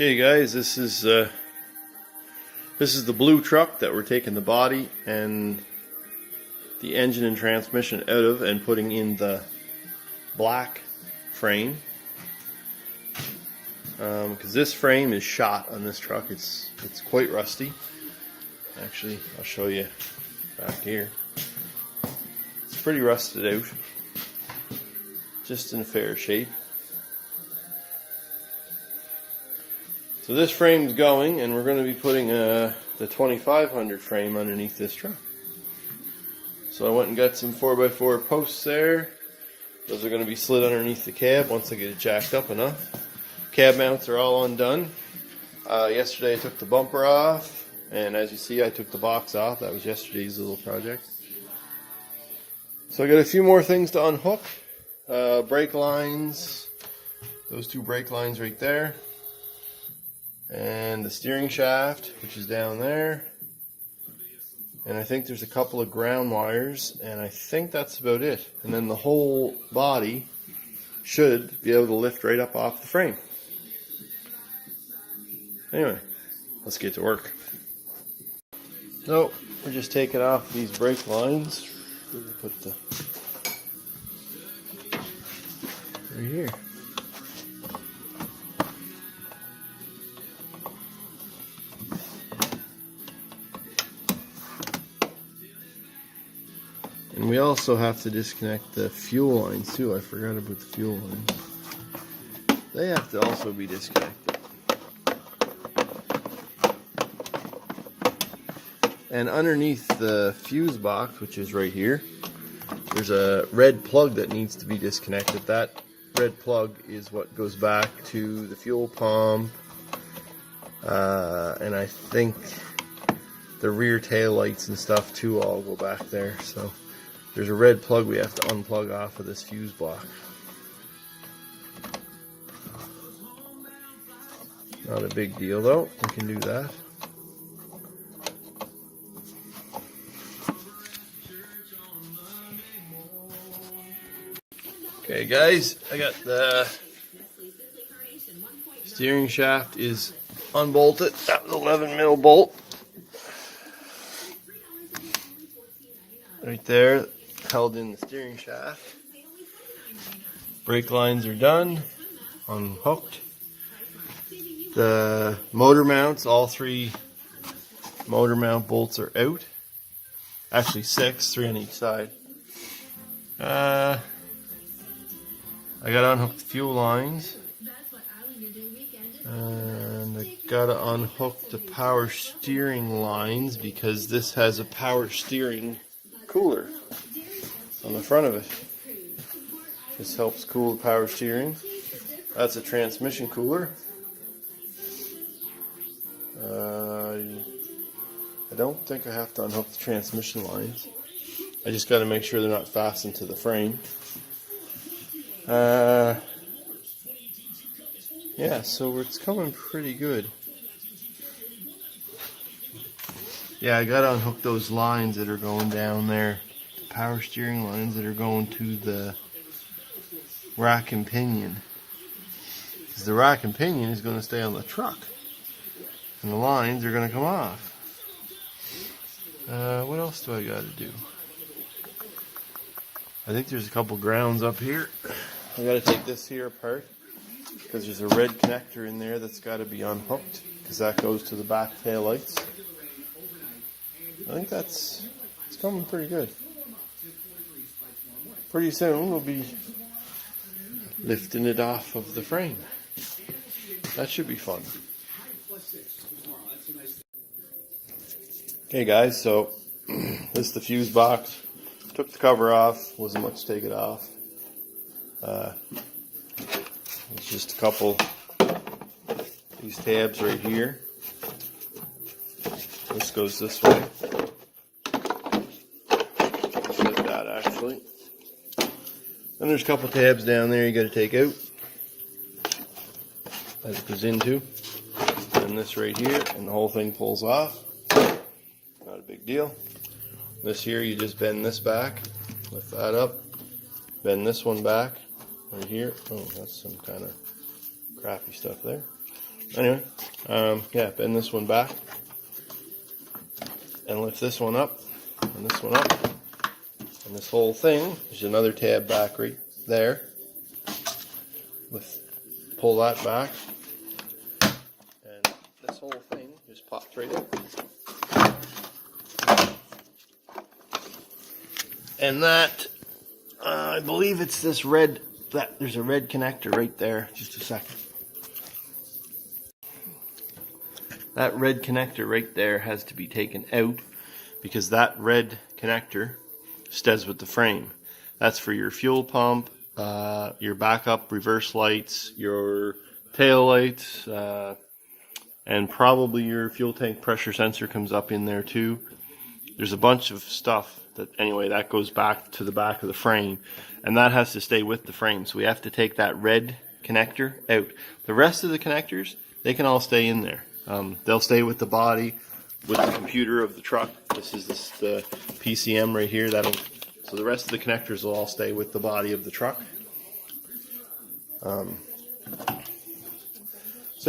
Okay guys, this is the blue truck that we're taking the body and the engine and transmission out of and putting in the black frame, because this frame is shot on this truck. It's quite rusty. Actually, I'll show you back here. It's pretty rusted out, just in fair shape. So this frame's going, and we're going to be putting the 2500 frame underneath this truck. So I went and got some 4x4 posts there. Those are going to be slid underneath the cab once I get it jacked up enough. Cab mounts are all undone. Yesterday I took the bumper off, and as you see I took the box off. That was yesterday's little project. So I got a few more things to unhook. Brake lines, those two brake lines right there. And the steering shaft, which is down there. And I think there's a couple of ground wires, and I think that's about it. And then the whole body should be able to lift right up off the frame. Anyway, let's get to work. So, we're just taking off these brake lines. Put the right here. And we also have to disconnect the fuel lines too. I forgot about the fuel lines. They have to also be disconnected. And underneath the fuse box, which is right here, there's a red plug that needs to be disconnected. That red plug is what goes back to the fuel pump, and I think the rear tail lights and stuff too all go back there. So there's a red plug we have to unplug off of this fuse block. Not a big deal though, we can do that. Okay guys, I got the steering shaft is unbolted. That was 11mm bolt. Right there, held in the steering shaft. Brake lines are done, unhooked. The motor mounts, all three motor mount bolts are out. Actually 6, 3 on each side. I gotta unhook the fuel lines. And I gotta unhook the power steering lines because this has a power steering cooler on the front of it. This helps cool the power steering. That's a transmission cooler. I don't think I have to unhook the transmission lines. I just got to make sure they're not fastened to the frame. Yeah, so it's coming pretty good. Yeah, I gotta unhook those lines that are going down there. The power steering lines that are going to the rack and pinion. Because the rack and pinion is going to stay on the truck. And the lines are going to come off. What else do I gotta do? I think there's a couple grounds up here. I gotta take this here apart. Because there's a red connector in there that's got to be unhooked. Because that goes to the back tail lights. I think it's coming pretty good. Pretty soon we'll be lifting it off of the frame. That should be fun. Okay guys, so this is the fuse box. Took the cover off, wasn't much to take it off. It's just a couple, these tabs right here. This goes this way. Just like that actually. Then there's a couple tabs down there you got to take out. That it goes into. And this right here, and the whole thing pulls off. Not a big deal. This here, you just bend this back, lift that up, bend this one back right here. Oh, that's some kind of crappy stuff there. Anyway, yeah, bend this one back and lift this one up and this one up, and this whole thing, there's another tab back right there. Pull that back, and this whole thing just pops right in. And that, I believe it's this red, there's a red connector right there. Just a second. That red connector right there has to be taken out, because that red connector stays with the frame. That's for your fuel pump, your backup reverse lights, your tail lights, and probably your fuel tank pressure sensor comes up in there too. There's a bunch of stuff that, anyway, that goes back to the back of the frame, and that has to stay with the frame. So we have to take that red connector out. The rest of the connectors, they can all stay in there. They'll stay with the body, with the computer of the truck. This is the PCM right here. So the rest of the connectors will all stay with the body of the truck. So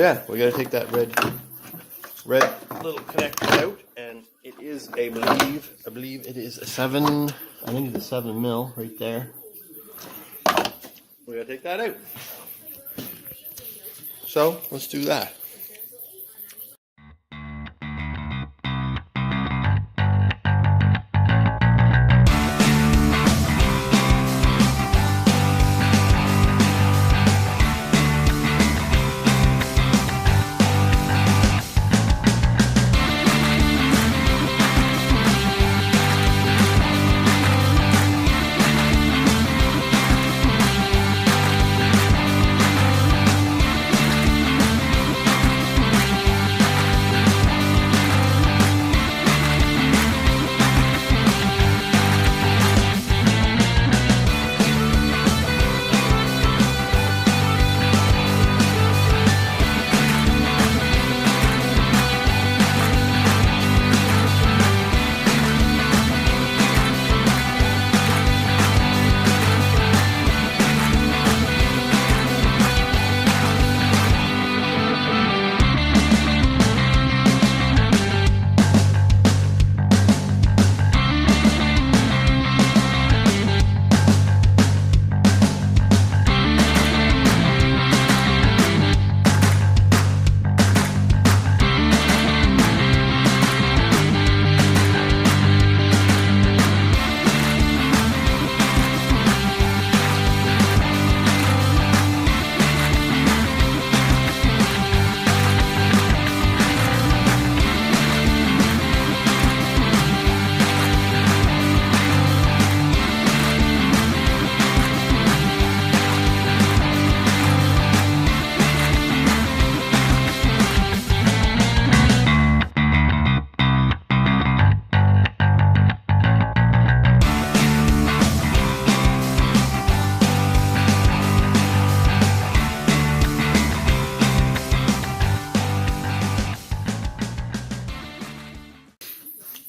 yeah, we got to take that red little connector out, and it is, I believe it is a 7. I think it's a 7 mil right there. We got to take that out. So let's do that.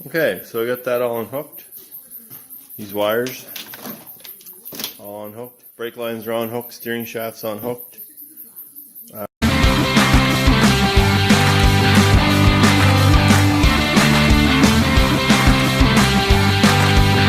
Okay, so I got that all unhooked. These wires all unhooked. Brake lines are unhooked. Steering shaft's unhooked.